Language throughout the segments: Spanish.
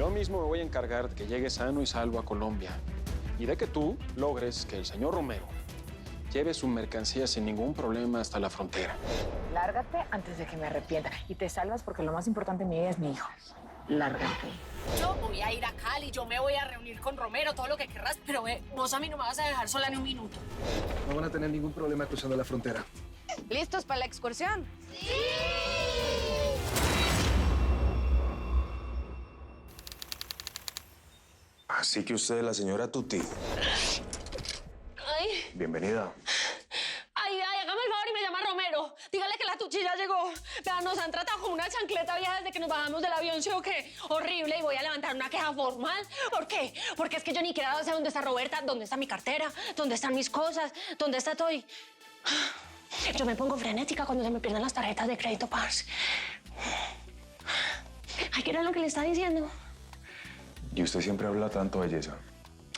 Yo mismo me voy a encargar de que llegue sano y salvo a Colombia y de que tú logres que el señor Romero lleve su mercancía sin ningún problema hasta la frontera. Lárgate antes de que me arrepienta. Y te salvas porque lo más importante en mi vida es mi hijo. Lárgate. Yo voy a ir a Cali, yo me voy a reunir con Romero, todo lo que querrás, pero vos a mí no me vas a dejar sola ni un minuto. No van a tener ningún problema cruzando la frontera. ¿Listos para la excursión? ¡Sí! Así que usted es la señora Tuti. Ay, Bienvenida. ay, hágame el favor y me llama Romero. Dígale que la Tuchi ya llegó. Vean, nos han tratado como una chancleta vieja desde que nos bajamos del avión, ¿sí o qué? Horrible, y voy a levantar una queja formal. ¿Por qué? Porque es que yo ni siquiera sé dónde está Roberta, dónde está mi cartera, dónde están mis cosas, dónde está todo. Yo me pongo frenética cuando se me pierden las tarjetas de crédito, parce. Ay, ¿qué era lo que le está diciendo? Y usted siempre habla tanto, belleza.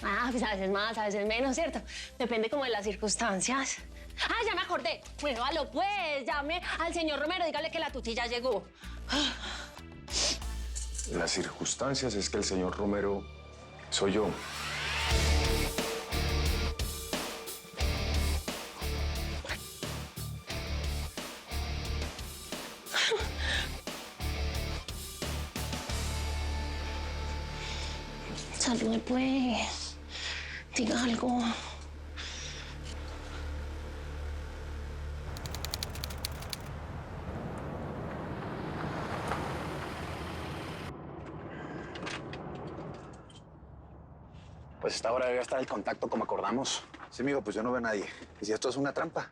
Ah, pues a veces más, a veces menos, ¿cierto? Depende como de las circunstancias. Ah, ya me acordé. Bueno, pues, llame al señor Romero, dígale que la Tuti ya llegó. Las circunstancias es que el señor Romero soy yo. Salude, pues. Diga algo. Pues esta hora debe estar el contacto como acordamos. Sí, amigo, pues yo no veo a nadie. ¿Y si esto es una trampa?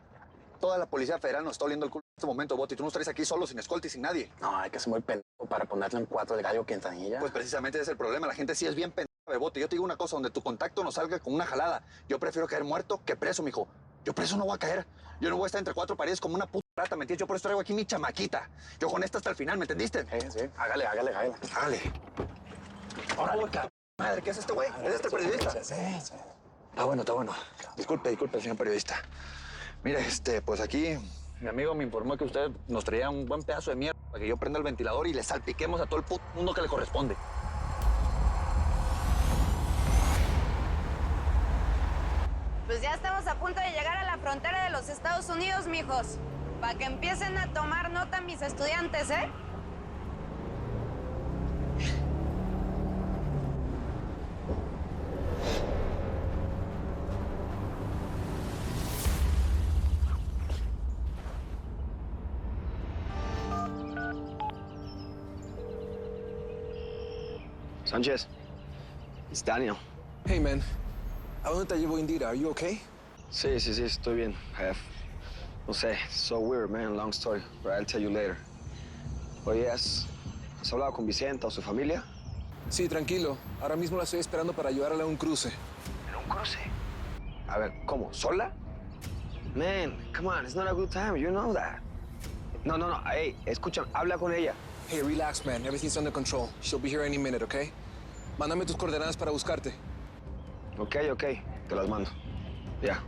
Toda la Policía Federal nos está oliendo el culo en este momento, Boti. Tú nos traes aquí solo, sin escolta y sin nadie. No, hay que ser muy pendejo para ponerle en 4 el gallo Quintanilla. Pues precisamente ese es el problema. La gente sí es bien pendeja, Boti. Yo te digo una cosa, donde tu contacto nos salga con una jalada. Yo prefiero caer muerto que preso, mijo. Yo preso no voy a caer. Yo no voy a estar entre 4 paredes como una puta rata, ¿me entiendes? Yo por eso traigo aquí mi chamaquita. Yo con esta hasta el final, ¿me entendiste? Sí, hágale. Hágale. Órale, cabrón. Madre, ¿qué es este güey? ¿Es este periodista? Sí. Está bueno. Disculpe, señor periodista. Mira, pues aquí mi amigo me informó que usted nos traía un buen pedazo de mierda para que yo prenda el ventilador y le salpiquemos a todo el puto mundo que le corresponde. Pues ya estamos a punto de llegar a la frontera de los Estados Unidos, mijos. Para que empiecen a tomar nota mis estudiantes, ¿eh? Sánchez, it's Daniel. Hey, man. ¿A dónde te llevo, Indira? Are you okay? Sí, estoy bien. No sé, so weird, man. Long story, but I'll tell you later. Oye, ¿has hablado con Vicenta o su familia? Sí, tranquilo. Ahora mismo la estoy esperando para ayudarle a un cruce. ¿En un cruce? A ver, ¿cómo? ¿Sola? Man, come on, it's not a good time, you know that. No. Hey, escucha, habla con ella. Hey, relax, man. Everything's under control. She'll be here any minute, okay? Mándame tus coordenadas para buscarte. Ok, te las mando. Ya.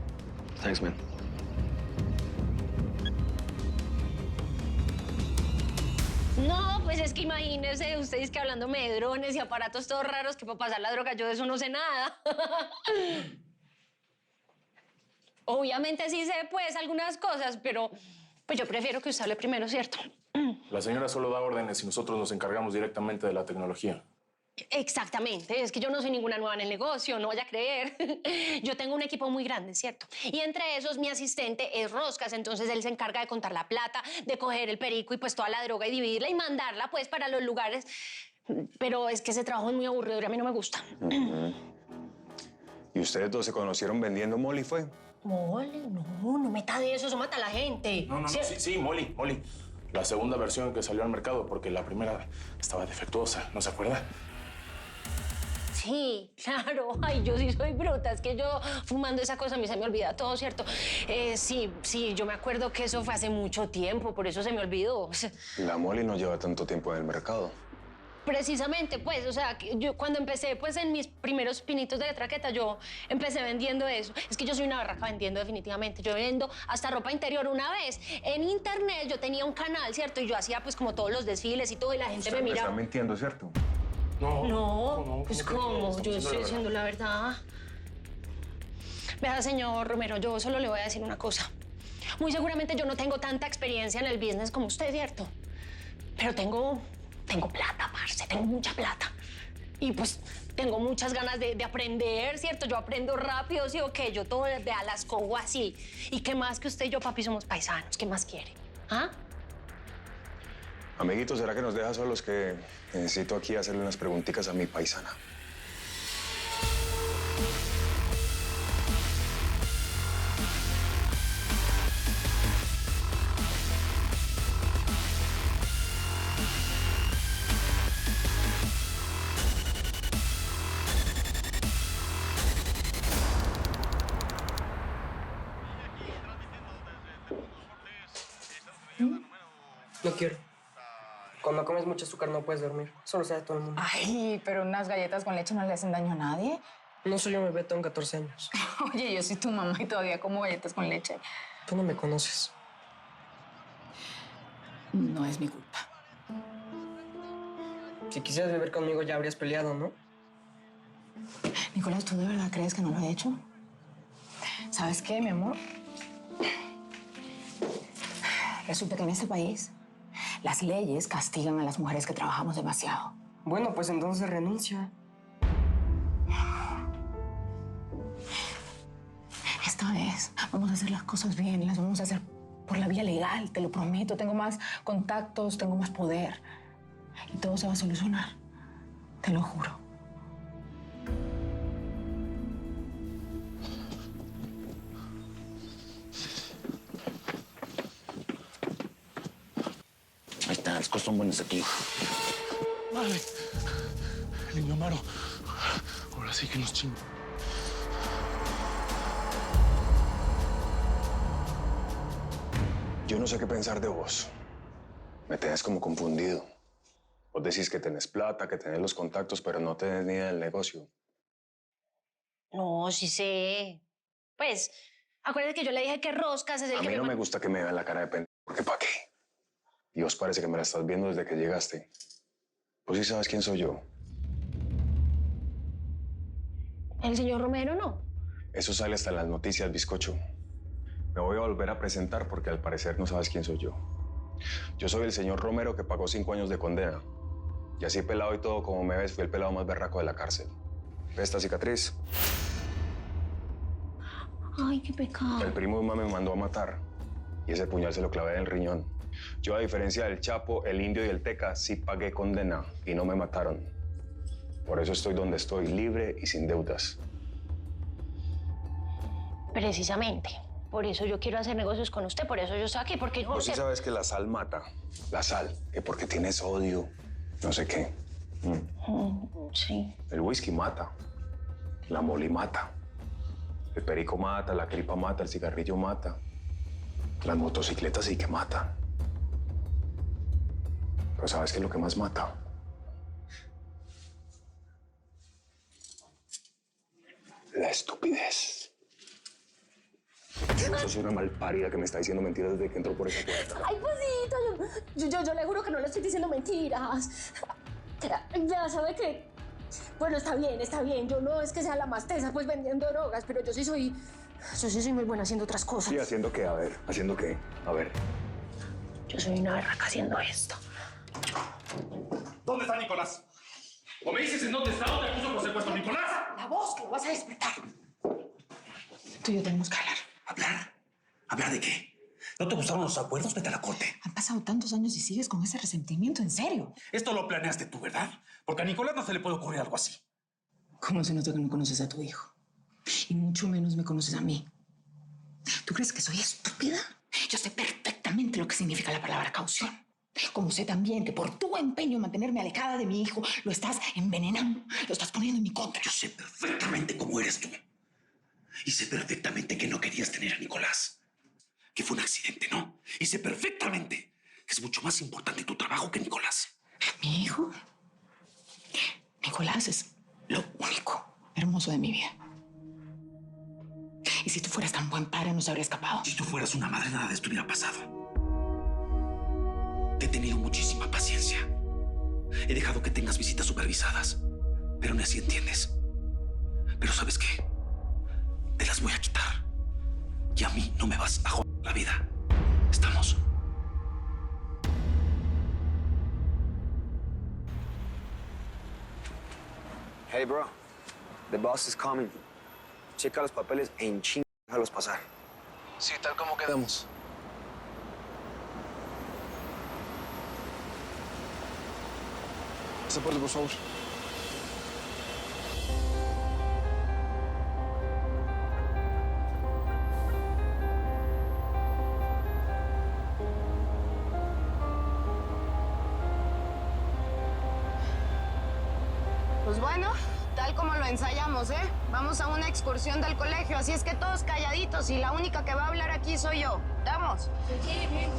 Thanks, man. No, pues es que imagínense ustedes que hablándome de drones y aparatos todos raros que para pasar la droga, yo de eso no sé nada. Obviamente sí sé, pues, algunas cosas, pero pues yo prefiero que usted hable primero, ¿cierto? La señora solo da órdenes y nosotros nos encargamos directamente de la tecnología. Exactamente, es que yo no soy ninguna nueva en el negocio, no vaya a creer. Yo tengo un equipo muy grande, ¿cierto? Y entre esos mi asistente es Roscas, entonces él se encarga de contar la plata, de coger el perico y pues toda la droga y dividirla y mandarla pues para los lugares. Pero es que ese trabajo es muy aburrido y a mí no me gusta. ¿Y ustedes dos se conocieron vendiendo Molly, fue? Molly, no meta de eso mata a la gente. No, sí, Molly. La segunda versión que salió al mercado porque la primera estaba defectuosa, ¿no se acuerda? Sí, claro. Ay, yo sí soy bruta. Es que yo fumando esa cosa a mí se me olvida todo, ¿cierto? Sí, yo me acuerdo que eso fue hace mucho tiempo, por eso se me olvidó. La Molly no lleva tanto tiempo en el mercado. Precisamente, pues, o sea, yo cuando empecé, pues, en mis primeros pinitos de traqueta, yo empecé vendiendo eso. Es que yo soy una barraca vendiendo definitivamente. Yo vendo hasta ropa interior. Una vez en internet yo tenía un canal, ¿cierto? Y yo hacía, pues, como todos los desfiles y todo, y la gente me Me miraba. está mintiendo, ¿cierto? No, pues ¿cómo? Yo estoy diciendo la verdad. Vea, señor Romero, yo solo le voy a decir una cosa. Muy seguramente yo no tengo tanta experiencia en el business como usted, ¿cierto? Pero tengo plata, parce, tengo mucha plata. Y pues tengo muchas ganas de aprender, ¿cierto? Yo aprendo rápido, ¿sí o qué? Yo todo desde a las cojo así. ¿Y qué más que usted y yo, papi, somos paisanos? ¿Qué más quiere? ¿Ah? Amiguito, ¿será que nos deja solos que necesito aquí hacerle unas preguntitas a mi paisana? No quiero. Cuando comes mucho azúcar no puedes dormir. Eso lo sabe todo el mundo. Ay, pero unas galletas con leche no le hacen daño a nadie. No soy un bebé, tengo 14 años. Oye, yo soy tu mamá y todavía como galletas con leche. Tú no me conoces. No es mi culpa. Si quisieras beber conmigo ya habrías peleado, ¿no? Nicolás, ¿tú de verdad crees que no lo he hecho? ¿Sabes qué, mi amor? Resulta que en este país las leyes castigan a las mujeres que trabajamos demasiado. Bueno, pues entonces renuncia. Esta vez vamos a hacer las cosas bien, las vamos a hacer por la vía legal, te lo prometo. Tengo más contactos, tengo más poder. Y todo se va a solucionar, te lo juro. Ahí está, las cosas son buenas aquí. Vale. El niño Amaro. Ahora sí que nos chingó. Yo no sé qué pensar de vos. Me tenés como confundido. Vos decís que tenés plata, que tenés los contactos, pero no tenés ni idea del negocio. No, sí sé. Pues, acuérdate que yo le dije que Roscas es el que A mí no me gusta que me vean la cara de pendejo, porque ¿para qué? Y vos parece que me la estás viendo desde que llegaste. ¿Vos sí sabes quién soy yo? El señor Romero, ¿no? Eso sale hasta en las noticias, bizcocho. Me voy a volver a presentar porque al parecer no sabes quién soy yo. Yo soy el señor Romero que pagó 5 años de condena. Y así pelado y todo como me ves, fui el pelado más berraco de la cárcel. ¿Ves esta cicatriz? Ay, qué pecado. El primo de mamá me mandó a matar. Y ese puñal se lo clavé en el riñón. Yo, a diferencia del Chapo, el Indio y el Teca, sí pagué condena y no me mataron. Por eso estoy donde estoy, libre y sin deudas. Precisamente. Por eso yo quiero hacer negocios con usted, por eso yo estoy aquí, porque... Vos sí sabes que la sal mata. La sal, que porque tienes odio, no sé qué. Sí. El whisky mata. La moli mata. El perico mata, la gripa mata, el cigarrillo mata. Las motocicletas sí que matan. Pero ¿sabes qué es lo que más mata? La estupidez. Yo soy una malparida que me está diciendo mentiras desde que entró por esa puerta. Ay, Pasito, yo le juro que no le estoy diciendo mentiras. Ya sabe que... Bueno, está bien. Yo no es que sea la más tesa, pues, vendiendo drogas, pero yo sí soy muy buena haciendo otras cosas. Sí, ¿haciendo qué? A ver, ¿haciendo qué? A ver. Yo soy una berraca haciendo esto. ¿Dónde está Nicolás? ¿O me dices en dónde está? ¿O te acuso por secuestro, Nicolás? La voz, que lo vas a despertar. Tú y yo tenemos que hablar. ¿Hablar? ¿Hablar de qué? ¿No te gustaron los acuerdos? Vete a la corte. Han pasado tantos años y sigues con ese resentimiento, ¿en serio? Esto lo planeaste tú, ¿verdad? Porque a Nicolás no se le puede ocurrir algo así. ¿Cómo se nota que no conoces a tu hijo? Y mucho menos me conoces a mí. ¿Tú crees que soy estúpida? Yo sé perfectamente lo que significa la palabra caución. Como sé también que por tu empeño en mantenerme alejada de mi hijo, lo estás envenenando, lo estás poniendo en mi contra. Yo sé perfectamente cómo eres tú. Y sé perfectamente que no querías tener a Nicolás. Que fue un accidente, ¿no? Y sé perfectamente que es mucho más importante tu trabajo que Nicolás. ¿Mi hijo? Nicolás es lo único hermoso de mi vida. Y si tú fueras tan buen padre, no se habría escapado. Si tú fueras una madre, nada de esto hubiera pasado. Te he tenido muchísima paciencia. He dejado que tengas visitas supervisadas. Pero ni así entiendes. Pero ¿sabes qué? Te las voy a quitar. Y a mí no me vas a joder la vida. ¿Estamos? Hey, bro. The boss is coming. Checa los papeles e en ching, déjalos pasar. Sí, tal como quedamos. Pasaporte, por favor. Pues bueno, tal como lo ensayamos, ¿eh? Vamos a una excursión del colegio, así es que todos calladitos y la única que va a hablar aquí soy yo. ¿Estamos? Sí, bien.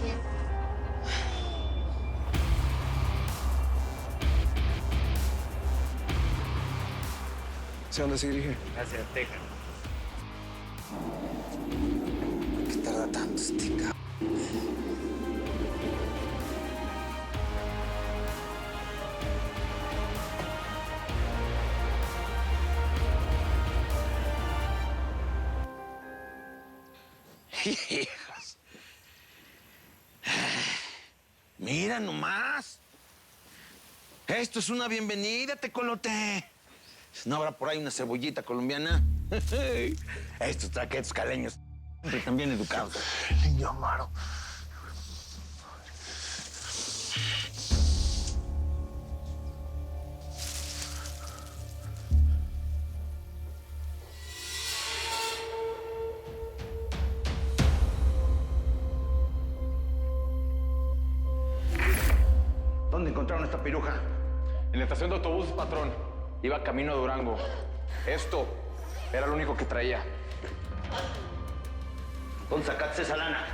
¿Hacia dónde se dirige? Hacia Texas. ¿Por qué tarda tanto este cabrón? Hijas. Mira nomás. Esto es una bienvenida, tecolote. ¿No habrá por ahí una cebollita colombiana? Estos traquetos caleños están bien educados. Niño Amaro. ¿Dónde encontraron esta piruja? En la estación de autobuses, patrón. Iba camino a Durango. Esto era lo único que traía. ¿Dónde sacaste esa lana?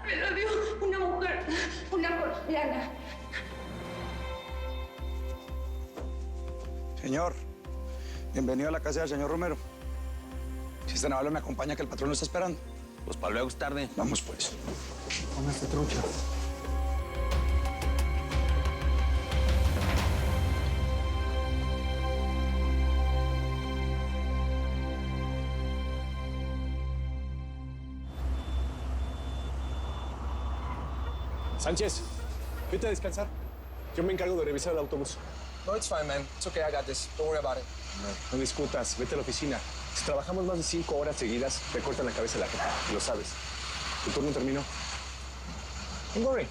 Me lo dio una mujer, una colombiana. Señor, bienvenido a la casa del señor Romero. Si es tan amable, me acompaña que el patrón lo está esperando. Pues para luego es tarde. Vamos, pues. Póngase trucha. Sánchez, vete a descansar. Yo me encargo de revisar el autobús. No, it's fine, man. It's okay, I got this. Don't worry about it. No discutas, vete a la oficina. Si trabajamos más de 5 horas seguidas, te cortan la cabeza la jefa. Lo sabes. Tu turno terminó. Don't worry.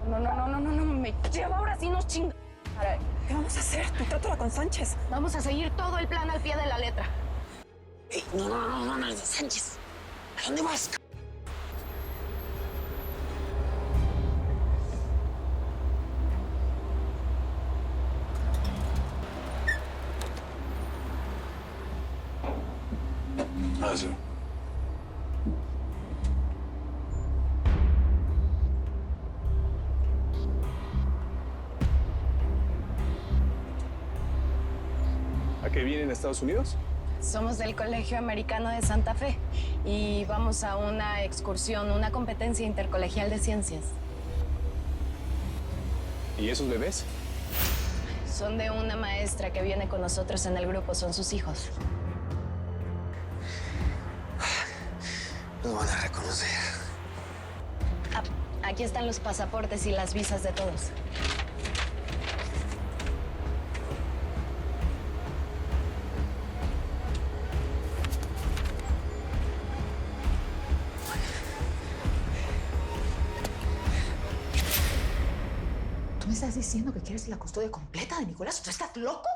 No, me lleva ahora sí nos chinga. ¿Qué vamos a hacer? Tú trátala con Sánchez. Vamos a seguir todo el plan al pie de la letra. No, Sánchez. ¿A dónde vas? Sí. ¿A qué vienen a Estados Unidos? Somos del Colegio Americano de Santa Fe y vamos a una excursión, una competencia intercolegial de ciencias. ¿Y esos bebés? Son de una maestra que viene con nosotros en el grupo, son sus hijos. Nos van a reconocer. Aquí están los pasaportes y las visas de todos. ¿Tú me estás diciendo que quieres la custodia completa de Nicolás? ¿Tú estás loco?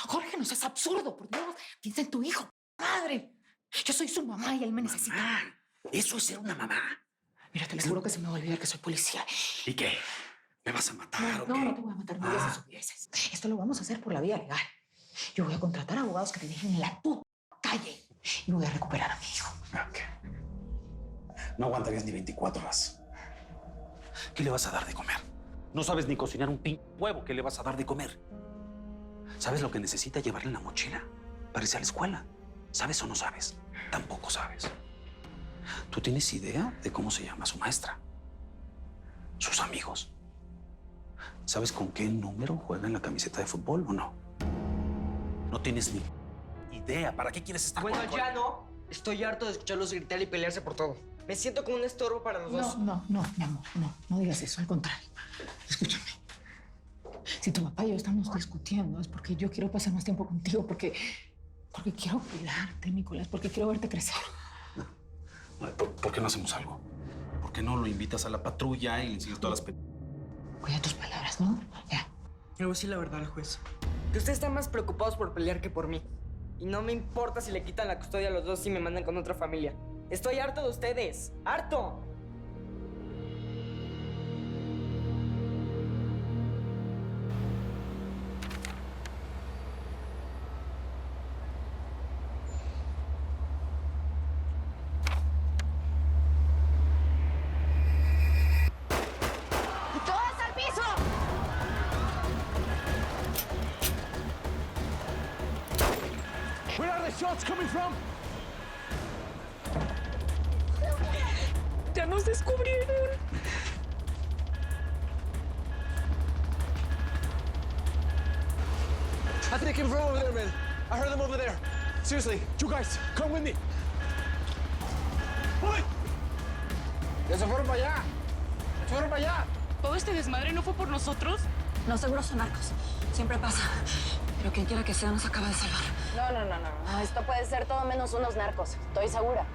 Jorge, no seas absurdo, por Dios. Piensa en tu hijo, madre. Yo soy su mamá y él me necesita. Eso es ser una mamá. Mira, te aseguro que se me va a olvidar que soy policía. ¿Y qué? ¿Me vas a matar o qué? No te voy a matar, no digas estupideces. Esto lo vamos a hacer por la vía legal. Yo voy a contratar abogados que te dejen en la puta calle y voy a recuperar a mi hijo. Okay. No aguantarías ni 24 horas. ¿Qué le vas a dar de comer? No sabes ni cocinar un huevo. ¿Qué le vas a dar de comer? ¿Sabes lo que necesita llevarle en la mochila para irse a la escuela? ¿Sabes o no sabes? Tampoco sabes. ¿Tú tienes idea de cómo se llama su maestra? sus amigos. ¿Sabes con qué número juega en la camiseta de fútbol o no? No tienes ni idea. ¿Para qué quieres estar Bueno, con ya no. Estoy harto de escucharlos gritar y pelearse por todo. Me siento como un estorbo para los dos. No, mi amor, no digas eso, al contrario. Escúchame. Si tu papá y yo estamos discutiendo es porque yo quiero pasar más tiempo contigo, porque quiero cuidarte, Nicolás, porque quiero verte crecer. ¿Por qué no hacemos algo? ¿Por qué no lo invitas a la patrulla y le enseñas todas las... Cuida tus palabras, ¿no? Ya. Le voy a decir la verdad al juez. Que ustedes están más preocupados por pelear que por mí. Y no me importa si le quitan la custodia a los dos y me mandan con otra familia. Estoy harto de ustedes. ¡Harto! ¡Todas al piso! Where are the shots coming from? Ya nos descubrieron. I think they came from over there, man. I heard them over there. Seriously, you guys, come with me. ¡Uy! ¡Ya se fueron para allá! ¡Se fueron para allá! ¿Todo este desmadre no fue por nosotros? No, seguro son narcos. Siempre pasa. Pero quien quiera que sea nos acaba de salvar. No, esto puede ser todo menos unos narcos, estoy segura.